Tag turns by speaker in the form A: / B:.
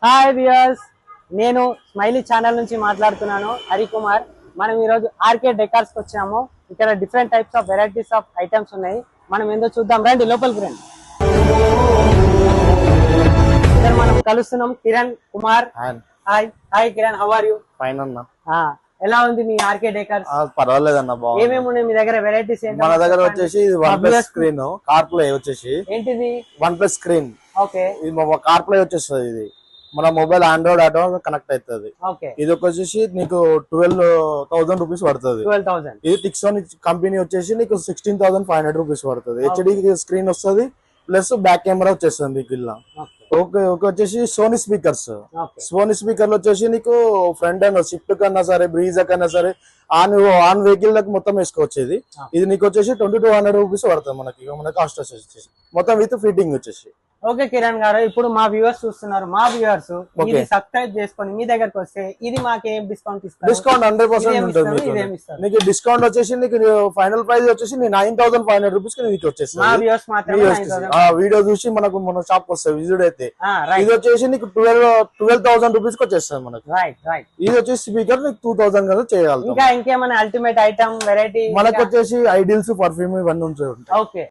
A: Hi viewers, నేను smiley channel నుంచి మాట్లాడుతున్నాను హరికుమార్. మనం ఈరోజు ఆర్కే డెకార్స్ కి వచ్చాము. ఇక్కడ different types of varieties of items ఉన్నాయి. మనం ఏందో చూద్దాం, రండి లోపలికి రండి. ఇక్కడ మనం కలుస్తున్నాం Kiran Kumar. Hi hi Kiran, how are you?
B: Fine అన్న.
A: ఎలా ఉంది మీ ఆర్కే డెకార్స్?
B: పర్వాలేదన్న, బాగుంది.
A: ఏమేమి ఉన్నాయి మీ దగ్గర వెరైటీస్?
B: మన దగ్గర వచ్చేసి one plus screen, car play వచ్చేసి
A: ఏంటిది?
B: One plus screen.
A: ఓకే,
B: ఇది కార్ ప్లే వచ్చేస్తుంది. ఇది మన మొబైల్ ఆండ్రాయిడ్ ఆటో కనెక్ట్ అవుతుంది. ఇది వచ్చేసి నీకు 12,000 రూపీస్ పడుతుంది.
A: 12,000.
B: ఇది టిక్సోన్ కంపెనీ వచ్చేసి నీకు 16,500 రూపీస్ పడుతుంది. హెచ్డి స్క్రీన్ వస్తుంది, ప్లస్ బ్యాక్ కెమెరా వచ్చేస్తుంది మీకు ఇలా. ఓకే వచ్చేసి సోనీ స్పీకర్స్. సోనీ స్పీకర్లు వచ్చేసి నీకు ఫ్రంట్ అండ్ షిఫ్ట్ కన్నా సరే, బ్రీజా కన్నా సరే, ఆన్ వెహికల్ లకు మొత్తం వేసుకోవచ్చు. ఇది నీకు వచ్చేసి 2,200 రూపీస్ పడుతుంది. మన కాస్ట్ వచ్చేసి మొత్తం విత్ ఫిట్టింగ్ వచ్చేసి.
A: ఓకే కిరణ్ గారు, ఇప్పుడు మా వ్యూవర్స్ చూస్తున్నారు. మా వ్యూవర్స్ ఇది సబ్స్క్రైబ్ చేసుకొని మీ దగ్గరకు వస్తే ఇది మాకేం డిస్కౌంట్ ఇస్తారు?
B: డిస్కౌంట్ 100% ఉంటుంది. నీకు డిస్కౌంట్ వచ్చేసి నీకు ఫైనల్ ప్రైస్ వచ్చేసి 9,500 రూపీస్ కి నీకు వచ్చేసి.
A: మా వ్యూవర్స్ మాత్రమే
B: వీడియో చూసి మనకు మన షాప్ వస్తాయి విజిట్ అయితే. ఇది వచ్చేసి నీకు 12,000 రూపీస్ కి వచ్చేస్తుంది మనకు. ఇది వచ్చేసి స్పీకర్ నీకు 2,000 కదా చేయగలరు.
A: ఇంకా ఇంకేమైనా అల్టిమేట్ ఐటమ్ వెరైటీ
B: మనకు వచ్చేసి ఐడిల్స్, పర్ఫ్యూమ్ ఇవన్నీ ఉంటాయి.
A: ఓకే.